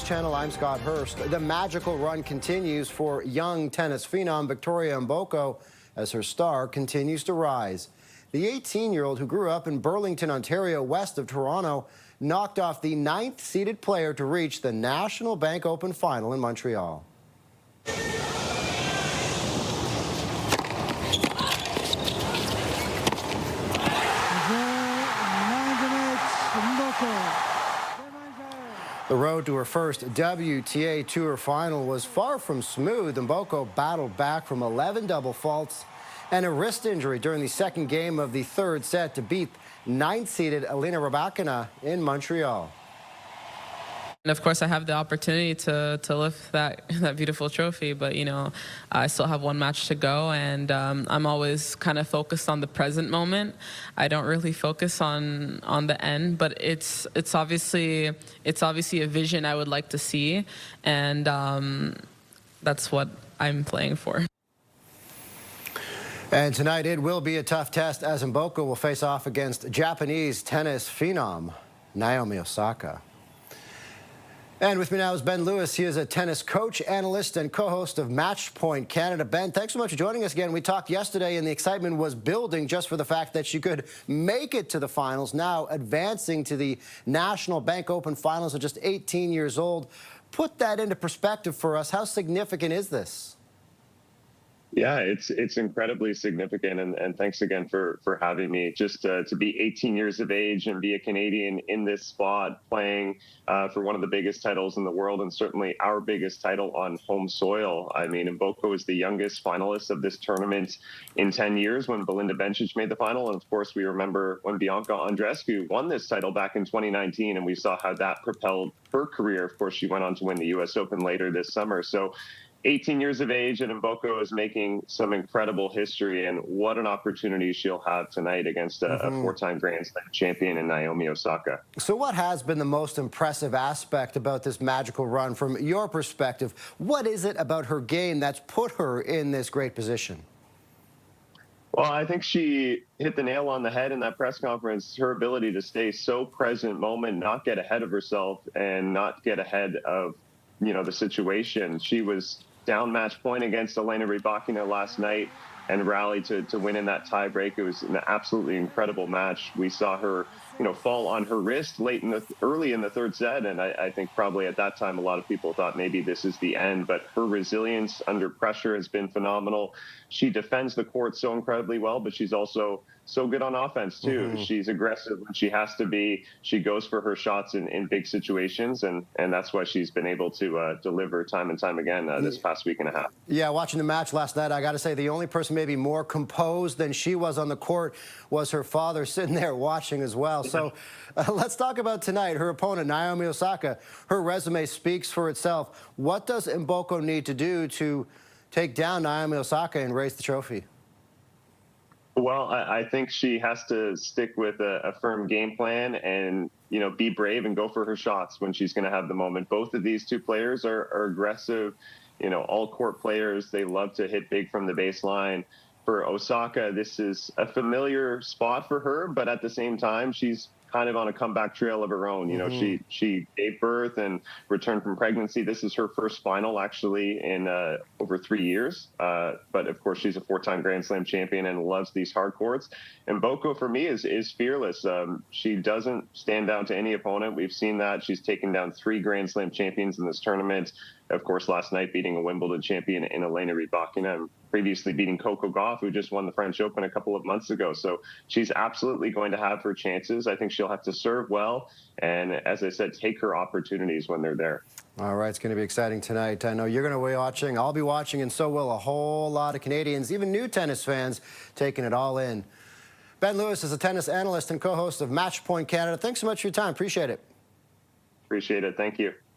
News Channel, I'm Scott Hurst. The magical run continues for young tennis phenom Victoria Mboko as her star continues to rise. The 18-year-old who grew up in Burlington, Ontario, west of Toronto, knocked off the 9th-seeded player to reach the National Bank Open final in Montreal. The road to her first WTA Tour final was far from smooth. Mboko battled back from 11 double faults and a wrist injury during the second game of the third set to beat 9th-seeded Elena Rybakina in Montreal. And of course, I have the opportunity to lift that beautiful trophy, but I still have one match to go, and I'm always kind of focused on the present moment. I don't really focus on the end, but it's obviously a vision I would like to see, and that's what I'm playing for. And tonight it will be a tough test as Mboko will face off against Japanese tennis phenom Naomi Osaka. And with me now is Ben Lewis. He is a tennis coach, analyst, and co-host of Match Point Canada. Ben, thanks so much for joining us again. We talked yesterday, and the excitement was building just for the fact that she could make it to the finals, now advancing to the National Bank Open finals at just 18 years old. Put that into perspective for us. How significant is this? Yeah, it's incredibly significant, and thanks again for having me. Just to be 18 years of age and be a Canadian in this spot, playing for one of the biggest titles in the world, and certainly our biggest title on home soil. I mean, Mboko is the youngest finalist of this tournament in 10 years when Belinda Bencic made the final, and of course we remember when Bianca Andreescu won this title back in 2019, and we saw how that propelled her career. Of course, she went on to win the U.S. Open later this summer. So 18 years of age, and Mboko is making some incredible history, and what an opportunity she'll have tonight against a four-time Grand Slam champion in Naomi Osaka. So what has been the most impressive aspect about this magical run from your perspective? What is it about her game that's put her in this great position? Well, I think she hit the nail on the head in that press conference. Her ability to stay so present moment, not get ahead of herself, and not get ahead of the situation. She was down match point against Elena Rybakina last night and rallied to win in that tie break. It was an absolutely incredible match. We saw her, fall on her wrist early in the third set, and I think probably at that time a lot of people thought maybe this is the end. But her resilience under pressure has been phenomenal. She defends the court so incredibly well, but she's also so good on offense too. She's aggressive when she has to be. She goes for her shots in big situations, and that's why she's been able to deliver time and time again this past week and a half. Yeah, watching the match last night, I got to say the only person maybe more composed than she was on the court was her father sitting there watching as well. So let's talk about tonight. Her opponent, Naomi Osaka, her resume speaks for itself. What does Mboko need to do to take down Naomi Osaka and raise the trophy? Well, I think she has to stick with a firm game plan and, be brave and go for her shots when she's going to have the moment. Both of these two players are aggressive, all-court players. They love to hit big from the baseline. For Osaka, this is a familiar spot for her, but at the same time, she's kind of on a comeback trail of her own. She gave birth and returned from pregnancy. This is her first final, actually, in over 3 years. But of course, she's a four-time Grand Slam champion and loves these hard courts. And Mboko, for me, is fearless. She doesn't stand down to any opponent. We've seen that. She's taken down 3 Grand Slam champions in this tournament. Of course, last night beating a Wimbledon champion in Elena Rybakina, and previously beating Coco Gauff, who just won the French Open a couple of months ago. So she's absolutely going to have her chances. I think she'll have to serve well, and as I said, take her opportunities when they're there. All right, it's going to be exciting tonight. I know you're going to be watching, I'll be watching, and so will a whole lot of Canadians, even new tennis fans, taking it all in. Ben Lewis is a tennis analyst and co-host of Match Point Canada. Thanks so much for your time. Appreciate it. Appreciate it. Thank you.